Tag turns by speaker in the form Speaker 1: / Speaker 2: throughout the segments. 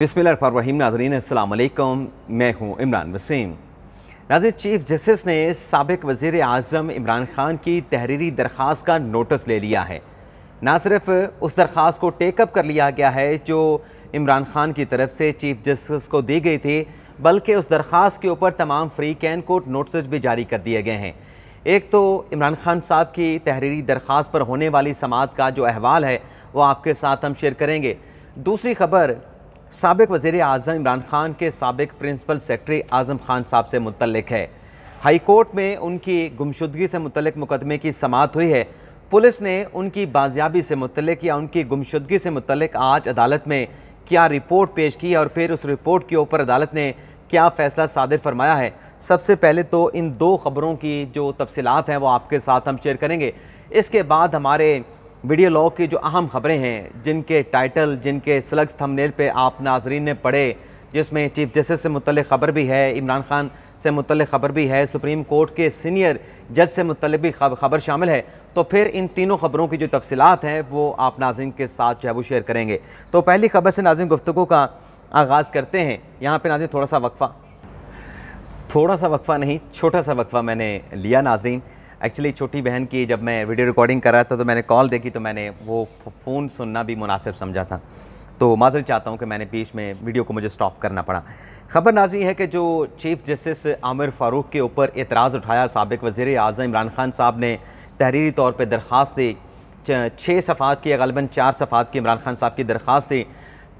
Speaker 1: बिस्मिल्लाहिर्रहमानिर्रहीम। नाज़रीन अस्सलाम वालेकुम, मैं हूँ इमरान वसीम। नाज़रीन, चीफ जस्टिस ने साबिक वज़ीर आज़म इमरान खान की तहरीरी दरख्वास्त का नोटिस ले लिया है। ना सिर्फ उस दरख्वास्त को टेकअप कर लिया गया है जो इमरान खान की तरफ से चीफ जस्टिस को दी गई थी, बल्कि उस दरख्वास्त के ऊपर तमाम फ्री कैन कोर्ट नोटिस भी जारी कर दिए गए हैं। एक तो इमरान खान साहब की तहरीरी दरख्वास्त पर होने वाली समाअत का जो अहवाल है वो आपके साथ हम शेयर करेंगे। दूसरी खबर साबिक वज़ीर आज़म इमरान खान के साबिक प्रिंसिपल सेक्रेटरी आज़म खान साहब से मुतल्लिक है। हाई कोर्ट में उनकी गुमशुदगी से मुतल्लिक मुकदमे की समाअत हुई है। पुलिस ने उनकी बाजियाबी से मुतल्लिक या उनकी गुमशुदगी से मुतल्लिक आज अदालत में क्या रिपोर्ट पेश की और फिर उस रिपोर्ट के ऊपर अदालत ने क्या फ़ैसला सादिर फरमाया है। सबसे पहले तो इन दो ख़बरों की जो तफसीलात हैं वो आपके साथ हम शेयर करेंगे। इसके बाद हमारे वीडियो लॉग की जो अहम खबरें हैं, जिनके टाइटल, जिनके स्लग्स थंबनेल पे आप नाजरीन ने पढ़े, जिसमें चीफ जस्टिस से मुतल्लिक ख़बर भी है, इमरान खान से मुतल्लिक ख़बर भी है, सुप्रीम कोर्ट के सीनियर जज से मुतल्लिक भी खबर शामिल है, तो फिर इन तीनों ख़बरों की जो तफसीलात हैं वो आप नाज़रीन के साथ जो है वो शेयर करेंगे। तो पहली खबर से नाज़रीन गुफ्तगू का आगाज़ करते हैं। यहाँ पर नाज़रीन थोड़ा सा वक्फ़ा नहीं, छोटा सा वक्फ़ा मैंने लिया नाज़रीन। एक्चुअली छोटी बहन की जब मैं वीडियो रिकॉर्डिंग कर रहा था तो मैंने कॉल देखी, तो मैंने वो फ़ोन सुनना भी मुनासिब समझा था, तो माज़रत चाहता हूँ कि मैंने बीच में वीडियो को मुझे स्टॉप करना पड़ा। ख़बर नाज़रीन है कि जो चीफ जस्टिस आमिर फ़ारूक के ऊपर एतराज़ उठाया साबिक वज़ीर आज़म इमरान खान साहब ने तहरीरी तौर पर दरख्वास्त दी। 6 सफ़ात की, गलबन 4 सफ़ात की इमरान खान साहब की दरख्वास्त थी।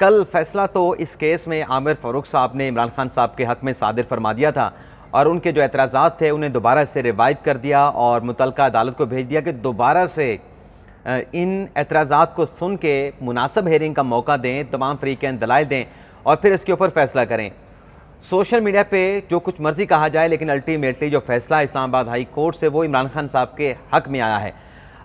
Speaker 1: कल फ़ैसला तो इस केस में आमिर फ़ारूक साहब ने इमरान खान साहब के हक़ में सादिर फरमा दिया था और उनके जो एतराज़ात थे उन्हें दोबारा से रिवाइव कर दिया और मुतल्लिका अदालत को भेज दिया कि दोबारा से इन एतराज़ात को सुन के मुनासिब हेयरिंग का मौका दें, तमाम फ्री कैन दलाइल दें और फिर इसके ऊपर फ़ैसला करें। सोशल मीडिया पे जो कुछ मर्ज़ी कहा जाए, लेकिन अल्टीमेटली जो फ़ैसला इस्लामाबाद हाई कोर्ट से वो इमरान खान साहब के हक़ में आया है।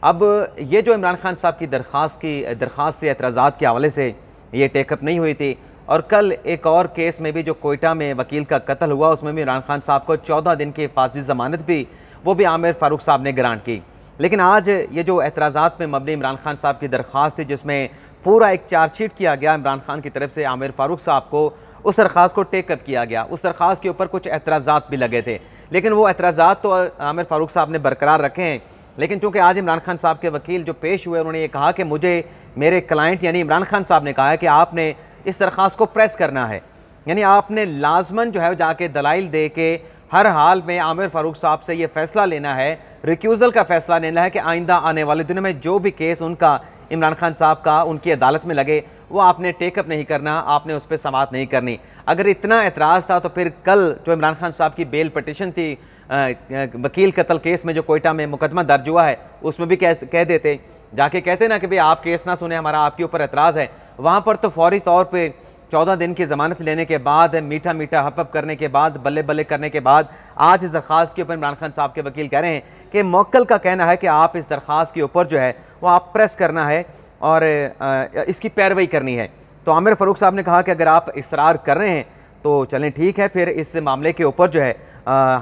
Speaker 1: अब ये जो इमरान खान साहब की दरख्वास्त से एतराज़ात के हवाले से ये टेकअप नहीं हुई थी, और कल एक और केस में भी जो कोयटा में वकील का कत्ल हुआ, उसमें भी इमरान खान साहब को 14 दिन की हिफाजती ज़मानत भी वो भी आमिर फ़ारूक साहब ने ग्रांट की। लेकिन आज ये जो एतराज़ात में मबनी इमरान खान साहब की दरख्वास्त थी, जिसमें पूरा एक चार्जशीट किया गया इमरान खान की तरफ से आमिर फ़ारूक साहब को, उस दरख्वास्त को टेकअप किया गया। उस दरख्वास्त के ऊपर कुछ एतराज़ात भी लगे थे, लेकिन वो एतराज़ात तो आमिर फ़ारूक साहब ने बरकरार रखे हैं। लेकिन चूँकि आज इमरान खान साहब के वकील जो पेश हुए, उन्होंने ये कहा कि मुझे मेरे क्लाइंट यानी इमरान खान साहब ने कहा है कि आपने इस दरख्वास्त को प्रेस करना है, यानी आपने लाजमन जो है जाके दलाइल दे के हर हाल में आमिर फ़ारूक साहब से ये फ़ैसला लेना है, रिक्यूज़ल का फ़ैसला लेना है कि आइंदा आने वाले दिनों में जो भी केस उनका इमरान खान साहब का उनकी अदालत में लगे वो आपने टेकअप नहीं करना, आपने उस पर समाअत नहीं करनी। अगर इतना एतराज़ था तो फिर कल जो इमरान खान साहब की बेल पटिशन थी वकील कत्ल केस में जो कोयटा में मुकदमा दर्ज हुआ है, उसमें भी कह देते, जाके कहते ना कि भाई आप केस ना सुने, हमारा आपके ऊपर एतराज़ है। वहाँ पर तो फौरी तौर पे 14 दिन की ज़मानत लेने के बाद, मीठा मीठा हप करने के बाद, बल्ले बल्ले करने के बाद, आज इस दरख्वास्त के ऊपर इमरान खान साहब के वकील कह रहे हैं कि मौक्कल का कहना है कि आप इस दरख्वास्त के ऊपर जो है वो आप प्रेस करना है और इसकी पैरवी करनी है। तो आमिर फ़ारूक साहब ने कहा कि अगर आप इसरार कर रहे हैं तो चलें ठीक है, फिर इस मामले के ऊपर जो है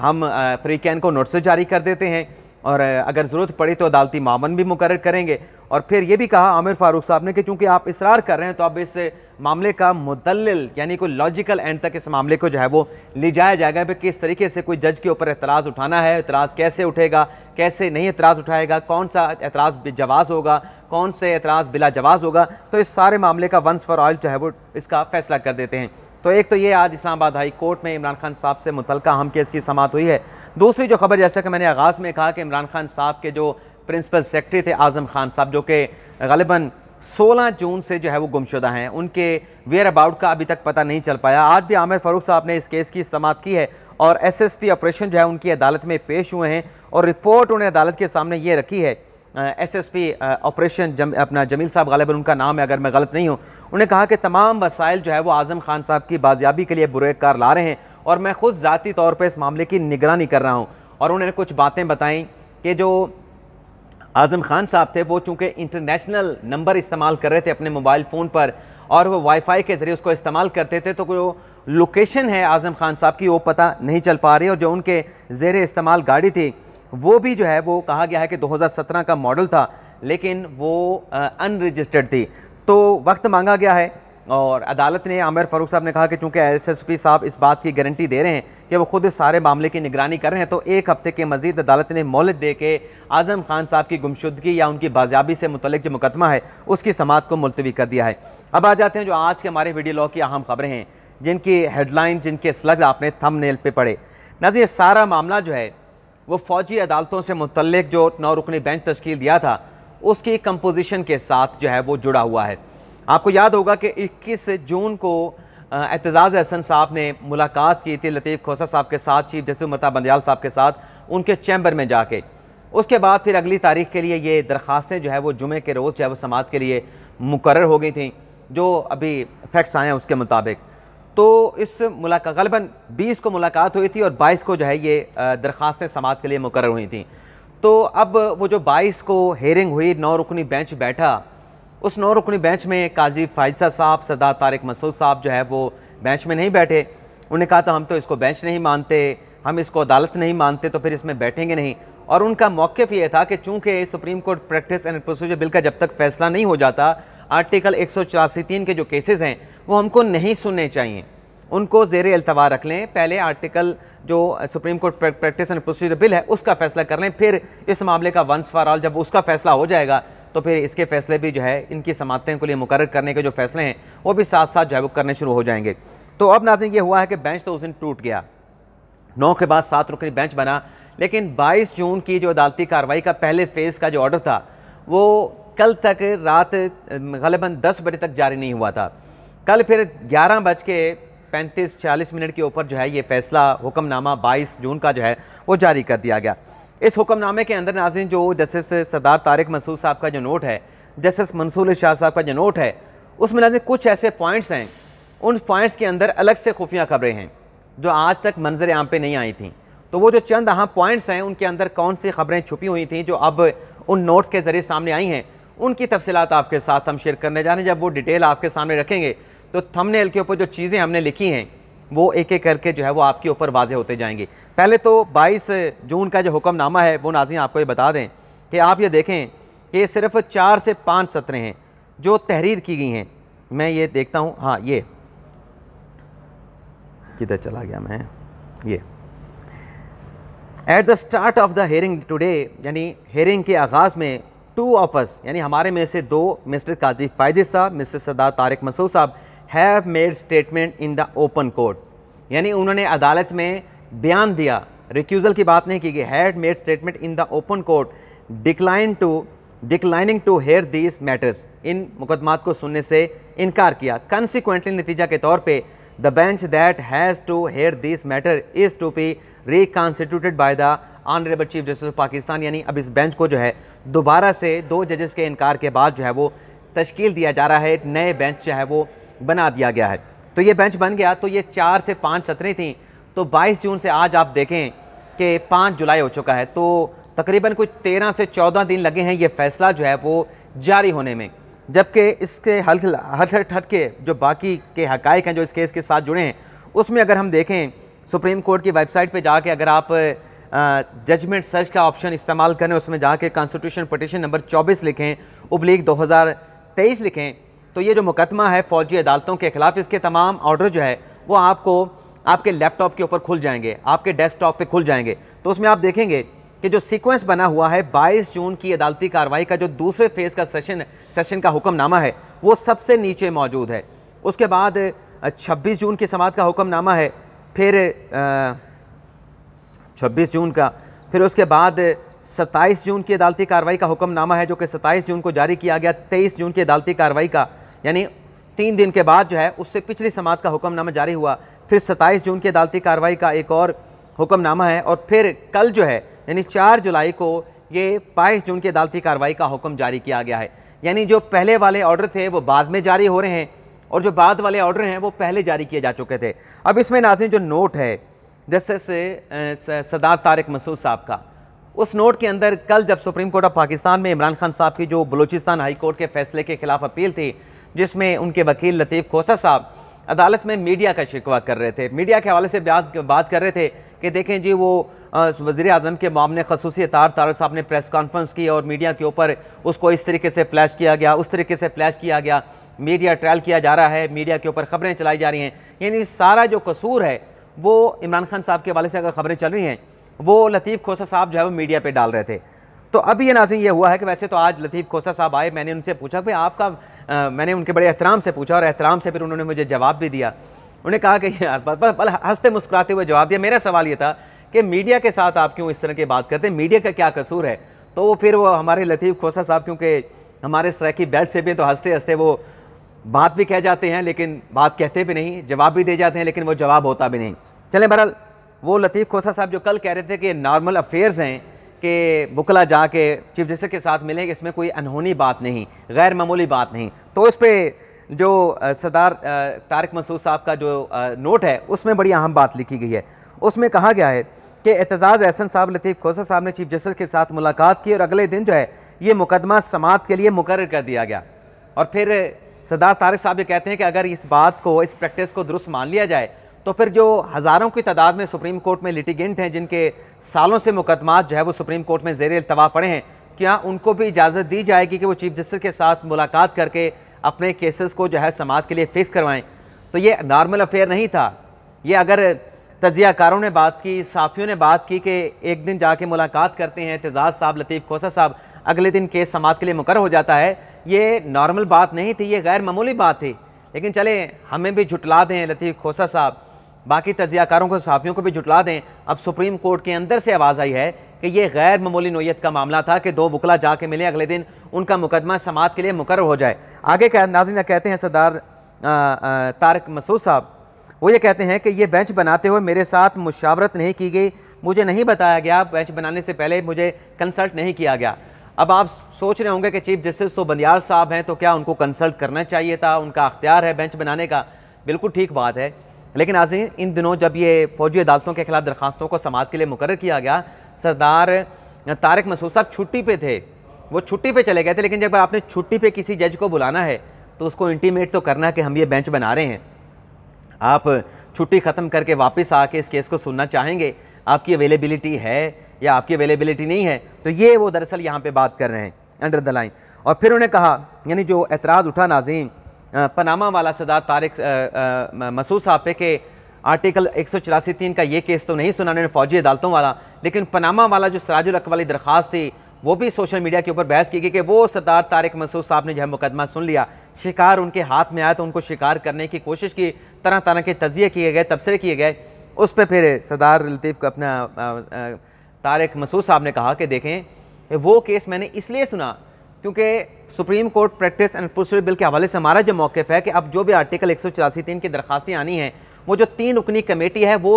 Speaker 1: हम फ्री कैन को नोटिस जारी कर देते हैं और अगर ज़रूरत पड़ी तो अदालती मामन भी मुकर्रर करेंगे। और फिर ये भी कहा आमिर फ़ारूक साहब ने कि चूँकि आप इसरार कर रहे हैं तो अब इस मामले का मुदल्लिल यानी कोई लॉजिकल एंड तक इस मामले को जो है वो ले जाया जाएगा कि किस तरीके से कोई जज के ऊपर एतराज़ उठाना है, एतराज़ कैसे उठेगा, कैसे नहीं एतराज़ उठाएगा, कौन सा एतराज़ जवाज़ होगा, कौन से एतराज़ बिला जवाज़ होगा। तो इस सारे मामले का वंस फॉर ऑल जो है वो इसका फ़ैसला कर देते हैं। तो एक तो ये आज इस्लामाबाद हाई कोर्ट में इमरान खान साहब से मुतल्लिका अहम केस की समाअत हुई है। दूसरी जो खबर, जैसा कि मैंने आगाज़ में कहा कि इमरान खान साहब के जो प्रिंसिपल सेक्रेटरी थे आज़म खान साहब, जो कि ग़ालिबन 16 जून से जो है वो गुमशुदा हैं, उनके वेयर अबाउट का अभी तक पता नहीं चल पाया। आज भी आमिर फ़ारूक साहब ने इस केस की समाअत की है और SSP ऑपरेशन जो है उनकी अदालत में पेश हुए हैं और रिपोर्ट उन्हें अदालत के सामने ये रखी है। SSP ऑपरेशन अपना जमील साहब, ग़ालिबन उनका नाम है अगर मैं गलत नहीं हूँ, उन्हें कहा कि तमाम वसाइल जो है वो आज़म खान साहब की बाजियाबी के लिए बुरे कार ला रहे हैं और मैं ख़ुद ज़ाती तौर पर इस मामले की निगरानी कर रहा हूँ। और उन्होंने कुछ बातें बताई कि जो आज़म खान साहब थे वो चूँकि इंटरनेशनल नंबर इस्तेमाल कर रहे थे अपने मोबाइल फ़ोन पर और वो वाईफाई के ज़रिए उसको इस्तेमाल करते थे, तो जो लोकेशन है आज़म खान साहब की वो पता नहीं चल पा रही और जो उनके ज़ेर इस्तेमाल गाड़ी थी वो भी जो है वो कहा गया है कि 2017 का मॉडल था, लेकिन वो अनरजिस्टर्ड थी। तो वक्त मांगा गया है और अदालत ने आमिर फ़ारूक साहब ने कहा कि चूँकि SSP साहब इस बात की गारंटी दे रहे हैं कि वो खुद इस सारे मामले की निगरानी कर रहे हैं, तो 1 हफ्ते के मजीद अदालत ने मोहलत दे के आज़म खान साहब की गुमशुदगी या उनकी बाजियाबी से मुतल्लिक जो मुकदमा है उसकी समाअत को मुलतवी कर दिया है। अब आ जाते हैं जो आज के हमारे वीडियो लॉग की अहम खबरें हैं, जिनकी हेडलाइन, जिनके स्लग आपने थंबनेल पे पढ़े। नाज़रीन, सारा मामला जो है वो फ़ौजी अदालतों से मुतल्लिक जो 9 रुकनी बेंच तश्कील दिया था उसकी कंपोजिशन के साथ जो है वो जुड़ा हुआ है। आपको याद होगा कि 21 जून को एतजाज़ हसन साहब ने मुलाकात की थी लतीफ़ खोसा साहब के साथ, चीफ जस्टिस उमर ता बंदयाल साहब के साथ उनके चैम्बर में जाके। उसके बाद फिर अगली तारीख के लिए ये दरख्वास्तें जो है वो जुमे के रोज़ जो है वो समाअत के लिए मुकर्रर हो गई थी, जो अभी फैक्ट्स आए हैं उसके मुताबिक। तो इस मुलाकात ग़ालिबन 20 को मुलाकात हुई थी और 22 को जो है ये दरख्वास्तें समाअत के लिए मुकर्रर हुई थी। तो अब वो जो 22 को हेयरिंग हुई, 9 रुकनी बेंच बैठा, उस 9 रुकनी बेंच में काजी फायजा साहब, सरदार तारिक मसूद साहब जो है वो बेंच में नहीं बैठे। उन्होंने कहा था हम तो इसको बेंच नहीं मानते, हम इसको अदालत नहीं मानते, तो फिर इसमें बैठेंगे नहीं। और उनका मौक़िफ़ ये था कि चूँकि supreme Court practice and procedure bill का जब तक फैसला नहीं हो जाता, आर्टिकल 184(3) के जो केसेस हैं वो हमको नहीं सुनने चाहिए, उनको ज़ेरे अल्तवा रख लें। पहले आर्टिकल जो supreme Court practice and procedure bill है उसका फैसला कर लें, फिर इस मामले का वंस फॉर ऑल जब उसका फैसला हो जाएगा तो फिर इसके फैसले भी जो है इनकी समाअतें के लिए मुकर्रर करने के जो फैसले हैं वो भी साथ साथ जो है वो करने शुरू हो जाएंगे। तो अब नाज़रीन ये हुआ है कि बेंच तो उस दिन टूट गया, 9 के बाद 7 रुकनी बेंच बना, लेकिन 22 जून की जो अदालती कार्रवाई का पहले फेज़ का जो ऑर्डर था वो कल तक रात ग़ालिबन 10 बजे तक जारी नहीं हुआ था। कल फिर 11:35-40 के ऊपर जो है ये फैसला हुक्मनामा 22 जून का जो है वो जारी कर दिया गया। इस हुक्मनामे के अंदर नाज़रीन जो जस्टिस सरदार तारिक मसूद साहब का जो नोट है, जस्टिस मंसूर शाह साहब का जो नोट है, उसमें नाज़रीन कुछ ऐसे पॉइंट्स हैं, उन पॉइंट्स के अंदर अलग से खुफिया खबरें हैं जो आज तक मंजर आम पे नहीं आई थी। तो वो जो चंद अहम पॉइंट्स हैं उनके अंदर कौन सी खबरें छुपी हुई थी जो अब उन नोट्स के ज़रिए सामने आई हैं, उनकी तफसीलात आपके साथ हम शेयर करने जा रहे हैं। जब वो डिटेल आपके सामने रखेंगे तो थंबनेल के ऊपर जो चीज़ें हमने लिखी हैं वो एक एक करके जो है वो आपके ऊपर वाज़े होते जाएंगे। पहले तो 22 जून का जो हुक्मनामा है वो नाज़रीन आपको ये बता दें कि आप ये देखें कि ये सिर्फ 4 से 5 सतरें हैं जो तहरीर की गई हैं। मैं ये देखता हूँ, हाँ ये किधर चला गया मैं, ये at the start of the hearing today, यानी हेयरिंग के आगाज़ में 2 ऑफ अस, यानी हमारे में से 2, मिस्टर काजी फायदे साहब, मिस्टर सरदार तारिक मसूद साहब, have made statement in the open court, यानी उन्होंने अदालत में बयान दिया, रिक्यूज़ल की बात नहीं की गई, had made statement in the open court declining to hear these matters, इन मुकदमात को सुनने से इनकार किया। कंसिक्वेंटली नतीजा के तौर पे the bench that has to hear this matter is to be reconstituted by the honourable chief justice of Pakistan, यानी अब इस बेंच को जो है दोबारा से 2 जजेस के इनकार के बाद जो है वो तश्कील दिया जा रहा है, एक नए बेंच जो है वो बना दिया गया है। तो ये बेंच बन गया। तो ये 4 से 5 सतरें थी, तो 22 जून से आज आप देखें कि 5 जुलाई हो चुका है, तो तकरीबन कुछ 13 से 14 दिन लगे हैं ये फ़ैसला जो है वो जारी होने में। जबकि इसके हट के जो बाकी के हक़ाइक़ हैं जो इस केस के साथ जुड़े हैं, उसमें अगर हम देखें सुप्रीम कोर्ट की वेबसाइट पे जाके अगर आप जजमेंट सर्च का ऑप्शन इस्तेमाल करें, उसमें जाके कॉन्स्टिट्यूशन पटिशन नंबर 24 लिखें /2023 लिखें, तो ये जो मुकदमा है फ़ौजी अदालतों के ख़िलाफ़, इसके तमाम ऑर्डर जो है वो आपको आपके लैपटॉप के ऊपर खुल जाएंगे, आपके डेस्कटॉप पे खुल जाएंगे। तो उसमें आप देखेंगे कि जो सीक्वेंस बना हुआ है 22 जून की अदालती कार्रवाई का जो दूसरे फेज़ का सेशन का हुक्मनामा है वो सबसे नीचे मौजूद है। उसके बाद 26 जून की समाअत का हुक्मनामा है, फिर 26 जून का, फिर उसके बाद 27 जून की अदालती कार्रवाई का हुक्मनामा है जो कि 27 जून को जारी किया गया। 23 जून की अदालती कार्रवाई का, यानी 3 दिन के बाद जो है उससे पिछली समाअत का हुक्मनामा जारी हुआ। फिर 27 जून की अदालती कार्रवाई का एक और हुक्मनामा है, और फिर कल जो है यानी 4 जुलाई को ये 22 जून की अदालती कार्रवाई का हुक्म जारी किया गया है। यानी जो पहले वाले ऑर्डर थे वो बाद में जारी हो रहे हैं, और जो बाद वाले ऑर्डर हैं वो पहले जारी किए जा चुके थे। अब इसमें नाज़रीन जो नोट है जस्टिस सरदार तारिक मसूद साहब का, उस नोट के अंदर कल जब सुप्रीम कोर्ट ऑफ पाकिस्तान में इमरान खान साहब की जो बलूचिस्तान हाई कोर्ट के फैसले के खिलाफ अपील थी, जिसमें उनके वकील लतीफ़ खोसा साहब अदालत में मीडिया का शिकवा कर रहे थे, मीडिया के हवाले से बात कर रहे थे कि देखें जी वो वज़ीर आज़म के मामले खसूसी तारक साहब ने प्रेस कॉन्फ्रेंस की और मीडिया के ऊपर उसको इस तरीके से फ्लैश किया गया, उस तरीके से फ्लैश किया गया, मीडिया ट्रायल किया जा रहा है, मीडिया के ऊपर खबरें चलाई जा रही हैं, यानी सारा जो कसूर है वो इमरान खान साहब के हवाले से अगर खबरें चल रही हैं वो लतीफ़ खोसा साहब जो है वो मीडिया पे डाल रहे थे। तो अभी ये नाज़रीन ये हुआ है कि वैसे तो आज लतीफ़ खोसा साहब आए, मैंने उनसे पूछा भाई आपका मैंने उनके बड़े एहतराम से पूछा और एहतराम से फिर उन्होंने मुझे जवाब भी दिया। उन्होंने कहा कि यार हंसते मुस्कुराते हुए जवाब दिया। मेरा सवाल ये था कि मीडिया के साथ आप क्यों इस तरह की बात करते हैं, मीडिया का क्या कसूर है? तो फिर वो हमारे लतीफ़ खोसा साहब क्योंकि हमारे सराकी बेल्ट से भी तो हंसते हंसते वो बात भी कह जाते हैं लेकिन बात कहते भी नहीं, जवाब भी दे जाते हैं लेकिन वो जवाब होता भी नहीं। चलें, बहरहाल वो लतीफ़ खोसा साहब जो कल कह रहे थे कि नॉर्मल अफेयर्स हैं कि बुकला जाके चीफ जस्टिस के साथ मिलें, इसमें कोई अनहोनी बात नहीं, गैर मामूली बात नहीं। तो इस पर जो सरदार तारिक मसूद साहब का जो नोट है उसमें बड़ी अहम बात लिखी गई है। उसमें कहा गया है कि एतजाज़ एहसन साहब लतीफ़ खोसा साहब ने चीफ जस्टिस के साथ मुलाकात की और अगले दिन जो है ये मुकदमा समाअत के लिए मुकर्रर कर दिया गया। और फिर सरदार तारिक साहब ये कहते हैं कि अगर इस बात को, इस प्रैक्टिस को दुरुस्त मान लिया जाए तो फिर जो हज़ारों की तादाद में सुप्रीम कोर्ट में लिटिगेंट हैं जिनके सालों से मुकदमात जो है वो सुप्रीम कोर्ट में ज़ेर इल्तवा पड़े हैं, क्या उनको भी इजाज़त दी जाएगी कि वो चीफ जस्टिस के साथ मुलाकात करके अपने केसेस को जो है समाअत के लिए फिक्स करवाएं? तो ये नॉर्मल अफेयर नहीं था। ये अगर तजियाकारों ने बात की, साफ़ियों ने बात की कि एक दिन जाके मुलाकात करते हैं एतजाज़ साहब, लतीफ़ खोसा साहब, अगले दिन केस समाअत के लिए मुकर्रर हो जाता है, ये नॉर्मल बात नहीं थी, ये गैर मामूली बात थी। लेकिन चले हमें भी झुटला दें लतीफ़ खोसा साहब, बाकी तजियाकारों को, साफ़ियों को भी जुटला दें। अब सुप्रीम कोर्ट के अंदर से आवाज़ आई है कि ये गैर मामूली नोयत का मामला था कि दो वकला जाके मिले, अगले दिन उनका मुकदमा समाअत के लिए मुकर्रर हो जाए। आगे क्या नाज़रीन कहते हैं सरदार तारिक मसूद साहब, वो ये कहते हैं कि ये बेंच बनाते हुए मेरे साथ मुशावरत नहीं की गई, मुझे नहीं बताया गया, बेंच बनाने से पहले मुझे कंसल्ट नहीं किया गया। अब आप सोच रहे होंगे कि चीफ जस्टिस तो बंदियाल साहब हैं तो क्या उनको कंसल्ट करना चाहिए था, उनका अख्तियार है बेंच बनाने का, बिल्कुल ठीक बात है। लेकिन नाज़रीन इन दिनों जब ये फौजी अदालतों के खिलाफ दरखास्तों को समाअत के लिए मुकर्रर किया गया, सरदार तारिक मसूद साहब छुट्टी पे थे, वो छुट्टी पे चले गए थे। लेकिन जब आपने छुट्टी पे किसी जज को बुलाना है तो उसको इंटीमेट तो करना है कि हम ये बेंच बना रहे हैं, आप छुट्टी ख़त्म करके वापस आके इस केस को सुनना चाहेंगे, आपकी अवेलेबिलिटी है या आपकी अवेलेबिलिटी नहीं है। तो ये वो दरअसल यहाँ पे बात कर रहे हैं अंडर द लाइन। और फिर उन्होंने कहा, यानी जो एतराज़ उठा नाज़रीन पनामा वाला सरदार तारिक मसूद साहब पे के आर्टिकल 184(3) का ये केस तो नहीं सुना उन्होंने फौजी अदालतों वाला, लेकिन पनामा वाला जो सराजुल हक वाली दरख्वास्त थी वो भी सोशल मीडिया के ऊपर बहस की गई कि वो सरदार तारिक मसूद साहब ने जो है मुकदमा सुन लिया, शिकार उनके हाथ में आया तो उनको शिकार करने की कोशिश की, तरह तरह के तजिए किए गए, तबसरे किए गए। उस पर फिर सरदार लतीफ़ को अपना तारिक मसूद साहब ने कहा कि देखें वो केस मैंने इसलिए सुना क्योंकि supreme Court practice and procedure bill के हवाले से हमारा जो मौक़िफ़ है कि अब जो भी आर्टिकल 184(3) की दरख्वास्तें आनी हैं, वो जो 3 रुकनी कमेटी है वो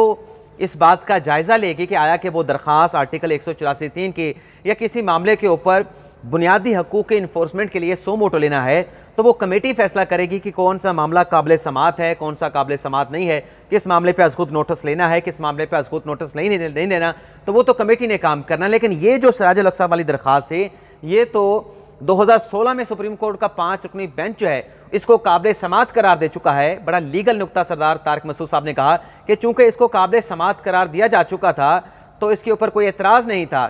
Speaker 1: इस बात का जायज़ा लेगी कि आया कि वो दरख्वास्त आर्टिकल 184(3) की या किसी मामले के ऊपर बुनियादी हकूक़ के इन्फोर्समेंट के लिए सो मोटो लेना है, तो वो कमेटी फ़ैसला करेगी कि कौन सा मामला काबिल समाअत है, कौन सा काबिल समाअत नहीं है, किस मामले पे अज़ खुद नोटिस लेना है, किस मामले पे अज़ खुद नोटिस नहीं लेना, तो वो तो कमेटी ने काम करना। लेकिन ये जो सराजुल हक साहब वाली दरख्वास्त थी, ये तो 2016 में सुप्रीम कोर्ट का 5 रुकनी बेंच जो है इसको काबिल समाअत करार दे चुका है। बड़ा लीगल नुक्ता सरदार तारिक मसूद साहब ने कहा कि चूंकि इसको काबिल समाअत करार दिया जा चुका था तो इसके ऊपर कोई एतराज़ नहीं था,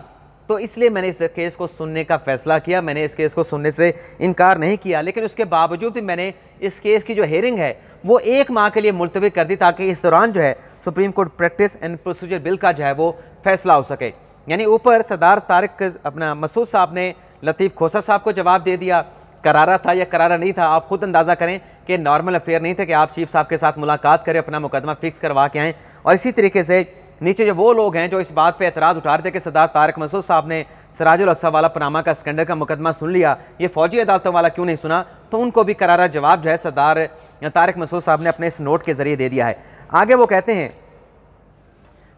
Speaker 1: तो इसलिए मैंने इस केस को सुनने का फ़ैसला किया, मैंने इस केस को सुनने से इनकार नहीं किया। लेकिन उसके बावजूद भी मैंने इस केस की जो हेयरिंग है वो 1 माह के लिए मुलतवी कर दी ताकि इस दौरान जो है supreme Court practice and procedure bill का जो है वो फैसला हो सके। यानी ऊपर सरदार तारिक अपना मसूद साहब ने लतीफ़ खोसा साहब को जवाब दे दिया, करारा था या करारा नहीं था, आप खुद अंदाज़ा करें कि नॉर्मल अफेयर नहीं था कि आप चीफ साहब के साथ मुलाकात करें, अपना मुकदमा फिक्स करवा के आएँ। और इसी तरीके से नीचे जो वो लोग हैं जो इस बात पे एतराज़ उठा रहे थे कि सरदार तारिक मसूद साहब ने सराजुल हक साहब वाला पनामा का स्कैंडल का मुकदमा सुन लिया, ये फौजी अदालतों वाला क्यों नहीं सुना, तो उनको भी करारा जवाब जो है सरदार तारिक मसूद साहब ने अपने इस नोट के ज़रिए दे दिया है। आगे वो कहते हैं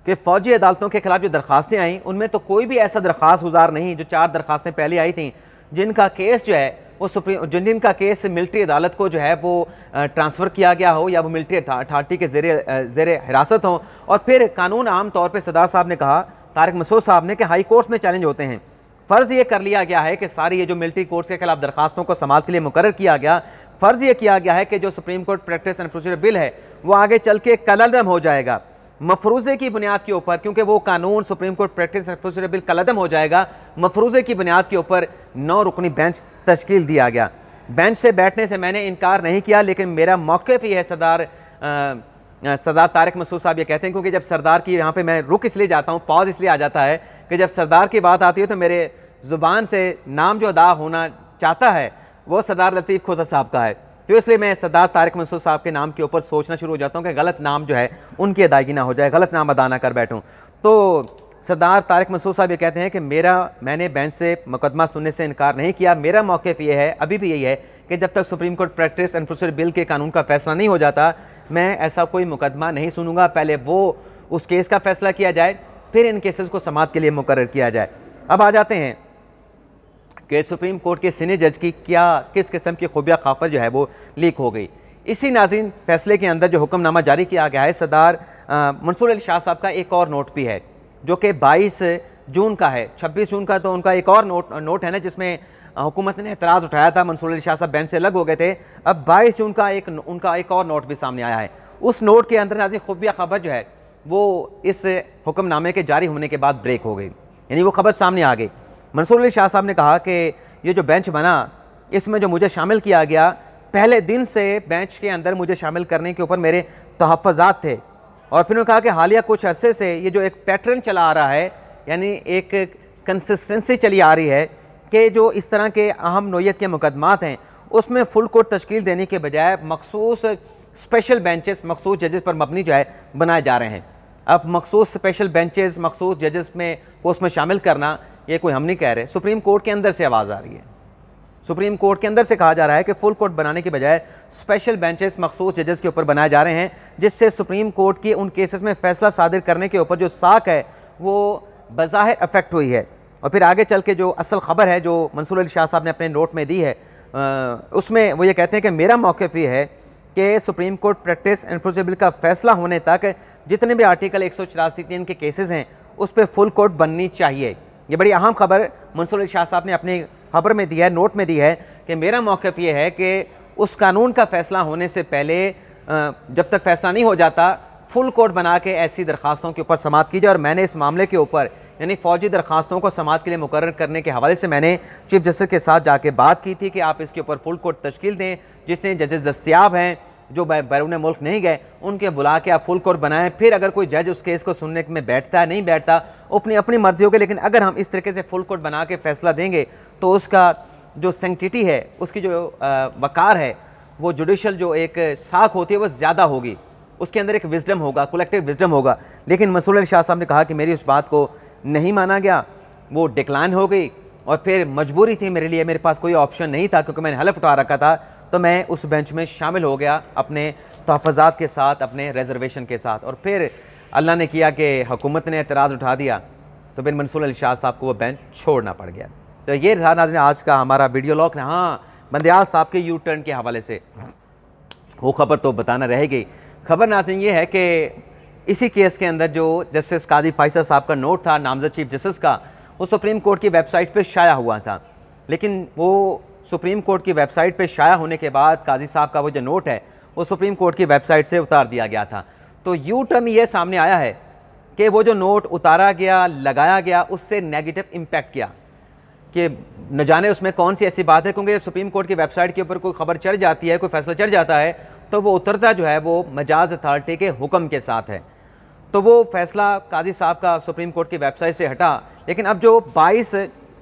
Speaker 1: कि फ़ौजी अदालतों के खिलाफ जो दरख्वास्तें आई उनमें तो कोई भी ऐसा दरख्वास्त गुजार नहीं, जो 4 दरख्वास्तें पहले आई थी जिनका केस जो है वो जिनका केस मिलिट्री अदालत को जो है वो ट्रांसफ़र किया गया हो या वो मिलिट्री अथॉरिटी के ज़ेरे हिरासत हो। और फिर कानून आम तौर पर सरदार साहब ने कहा, तारिक मसूद साहब ने, कि हाई कोर्ट्स में चैलेंज होते हैं। फ़र्ज़ ये कर लिया गया है कि सारी ये जो मिलिट्री कोर्ट्स के खिलाफ दरखास्तों को समाअत के लिए मुकर्रर किया गया, फ़र्ज़ ये किया गया है कि जो supreme Court practice and procedure bill है वो आगे चल के कलअदम हो जाएगा मफरूज़े की बुनियाद के ऊपर, क्योंकि वो कानून Supreme Court practice and procedure bill कलअदम हो जाएगा, मफरूज़े की बुनियाद के ऊपर 9 रुकनी बेंच तश्कील दिया गया। बेंच से बैठने से मैंने इनकार नहीं किया, लेकिन मेरा मौक़िफ़ ही है सरदार तारिक मसूद साहब ये कहते हैं, क्योंकि जब सरदार की यहाँ पे मैं रुक इसलिए जाता हूँ, पॉज इसलिए आ जाता है कि जब सरदार की बात आती है तो मेरे ज़ुबान से नाम जो अदा होना चाहता है वो सरदार लतीफ़ खोसा साहब का है। तो इसलिए मैं सरदार तारिक मसूद साहब के नाम के ऊपर सोचना शुरू हो जाता हूँ कि गलत नाम जो है उनकी अदायगी ना हो जाए, गलत नाम अदा ना कर बैठूँ। तो सरदार तारिक मसूद साहब ये कहते हैं कि मैंने बेंच से मुकदमा सुनने से इनकार नहीं किया। मेरा मौक़िफ़ ये है, अभी भी यही है, कि जब तक supreme Court practice and procedure bill के कानून का फैसला नहीं हो जाता, मैं ऐसा कोई मुकदमा नहीं सुनूंगा। पहले वो उस केस का फैसला किया जाए, फिर इन केसेस को समाअत के लिए मुकर्रर किया जाए। अब आ जाते हैं कि सुप्रीम कोर्ट के सीनियर जज की किस किस्म की खुफिया खबर जो है वो लीक हो गई। इसी नाज़रीन फैसले के अंदर जो हुक्मनामा जारी किया गया है, सरदार मंसूर अली शाह साहब का एक और नोट भी है जो कि 22 जून का है। 26 जून का तो उनका एक और नोट है ना, जिसमें हुकूमत ने एतराज़ उठाया था, मंसूर अली शाह साहब बेंच से अलग हो गए थे। अब 22 जून का उनका एक और नोट भी सामने आया है। उस नोट के अंदर नाज़रीन खुफिया खबर जो है वो इस हुक्मनामे के जारी होने के बाद ब्रेक हो गई, यानी वो खबर सामने आ गई। मंसूर अली शाह साहब ने कहा कि ये जो बेंच बना, इसमें जो मुझे शामिल किया गया, पहले दिन से बेंच के अंदर मुझे शामिल करने के ऊपर मेरे तहफ़्फ़ुज़ात थे। और फिर उन्होंने कहा कि हालिया कुछ अरसे से ये जो एक पैटर्न चला आ रहा है, यानी एक कंसिस्टेंसी चली आ रही है कि जो इस तरह के अहम नोयत के मुकदमात हैं उसमें फुल कोर्ट तश्कील देने के बजाय मखसूस स्पेशल बेंचेस मखसूस जजेस पर मबनी जो है बनाए जा रहे हैं। अब मखसूस स्पेशल बेंचेस मखसूस जजेस में को उसमें शामिल करना, ये कोई हम नहीं कह रहे, सुप्रीम कोर्ट के अंदर से आवाज़ आ रही है। सुप्रीम कोर्ट के अंदर से कहा जा रहा है कि फुल कोर्ट बनाने के बजाय स्पेशल बेंचेस मखसूस जजेस के ऊपर बनाए जा रहे हैं, जिससे सुप्रीम कोर्ट की उन केसेस में फ़ैसला सादिर करने के ऊपर जो साख है वो बज़ाहिर अफेक्ट हुई है। और फिर आगे चल के जो असल ख़बर है जो मंसूर अली शाह साहब ने अपने नोट में दी है, उसमें वो ये कहते हैं कि मेरा मौक़िफ़ ये है कि supreme Court practice and procedure bill का फ़ैसला होने तक जितने भी आर्टिकल 184(3) के केसेस हैं उस पर फुल कोर्ट बननी चाहिए। ये बड़ी अहम खबर मंसूर अली शाह साहब ने अपनी खबर में दी है, नोट में दी है कि मेरा मौक़िफ़ ये है कि उस कानून का फ़ैसला होने से पहले जब तक फ़ैसला नहीं हो जाता, फुल कोर्ट बना के ऐसी दरख्वास्तों के ऊपर समाअत की जाए। और मैंने इस मामले के ऊपर यानी फ़ौजी दरख्वास्तों को समाअत के लिए मुकर्रर करने के हवाले से मैंने चीफ जस्टिस के साथ जाके बात की थी कि आप इसके ऊपर फुल कोर्ट तश्कील दें, जिसने जजेस दस्तियाब हैं जो बैरून मुल्क नहीं गए उनके बुला के आप फुल कोर्ट बनाएं। फिर अगर कोई जज उस केस को सुनने में बैठता है नहीं बैठता, अपनी मर्जी होगी, लेकिन अगर हम इस तरीके से फुल कोर्ट बना के फ़ैसला देंगे तो उसका जो सेंक्टिटी है, उसकी जो वकार है, वो जुडिशल जो एक साख होती है वो ज़्यादा होगी, उसके अंदर एक विजडम होगा, कलेक्टिव विजडम होगा। लेकिन मंसूर अली शाह साहब ने कहा कि मेरी उस बात को नहीं माना गया, वो डिक्लाइन हो गई और फिर मजबूरी थी मेरे लिए, मेरे पास कोई ऑप्शन नहीं था क्योंकि मैंने हलफ उठा रखा था, तो मैं उस बेंच में शामिल हो गया अपने तहफ़्फ़ुज़ात के साथ, अपने रिजर्वेशन के साथ। और फिर अल्लाह ने किया कि हुकूमत ने एतराज़ उठा दिया, तो फिर मंसूर अली शाह साहब को वो बेंच छोड़ना पड़ गया। तो ये था नाज़रीन आज का हमारा वीडियो लॉग। हाँ, बंदयाल साहब के यू टर्न के हवाले से वो ख़बर तो बताना रह गई। खबर नाज़रीन ये है कि इसी केस के अंदर जो जस्टिस काजी फैसल साहब का नोट था नामज़द चीफ जस्टिस का, वो सुप्रीम कोर्ट की वेबसाइट पर शाया हुआ था, लेकिन वो सुप्रीम कोर्ट की वेबसाइट पे शाया होने के बाद काजी साहब का वो जो नोट है वो सुप्रीम कोर्ट की वेबसाइट से उतार दिया गया था। तो यू टर्न ये सामने आया है कि वो जो नोट उतारा गया, लगाया गया, उससे नेगेटिव इम्पैक्ट किया कि न जाने उसमें कौन सी ऐसी बात है, क्योंकि जब सुप्रीम कोर्ट की वेबसाइट के ऊपर कोई खबर चढ़ जाती है, कोई फैसला चढ़ जाता है, तो वो उतरता जो है वो मजाज अथॉरिटी के हुक्म के साथ है। तो वो फैसला काजी साहब का सुप्रीम कोर्ट की वेबसाइट से हटा, लेकिन अब जो 22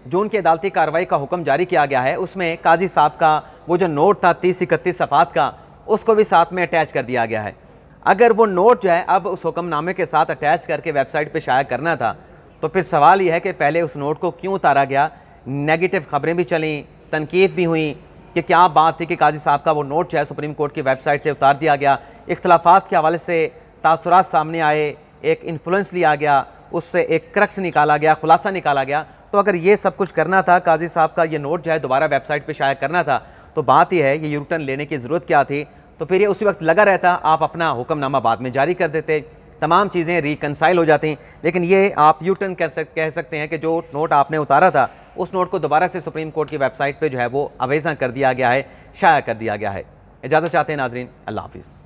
Speaker 1: जून की अदालती कार्रवाई का हुक्म जारी किया गया है उसमें काजी साहब का वो जो नोट था 30-31 सफ़ात का, उसको भी साथ में अटैच कर दिया गया है। अगर वो नोट जो है अब उस हुक्मनामे के साथ अटैच करके वेबसाइट पे शाया करना था, तो फिर सवाल ये है कि पहले उस नोट को क्यों उतारा गया। नेगेटिव खबरें भी चलीं, तनकीद भी हुई कि क्या बात थी कि काजी साहब का वो नोट जो है सुप्रीम कोर्ट की वेबसाइट से उतार दिया गया। इख्तलाफात के हवाले से तासुरात सामने आए, एक इन्फ्लुएंस लिया गया, उससे एक क्रक्स निकाला गया, खुलासा निकाला गया। तो अगर ये सब कुछ करना था, काजी साहब का ये नोट जो है दोबारा वेबसाइट पे शाया करना था, तो बात यह है ये यू टर्न लेने की ज़रूरत क्या थी। तो फिर ये उसी वक्त लगा रहता, आप अपना हुक्मनामा बाद में जारी कर देते, तमाम चीज़ें रिकनसाइल हो जाती। लेकिन ये आप यू टर्न कह सकते हैं कि जो नोट आपने उतारा था उस नोट को दोबारा से सुप्रीम कोर्ट की वेबसाइट पर जो है वो अवेज़ा कर दिया गया है, शाया कर दिया गया है। इजाज़त चाहते हैं नाज़रीन, अल्लाह हाफ़िज़।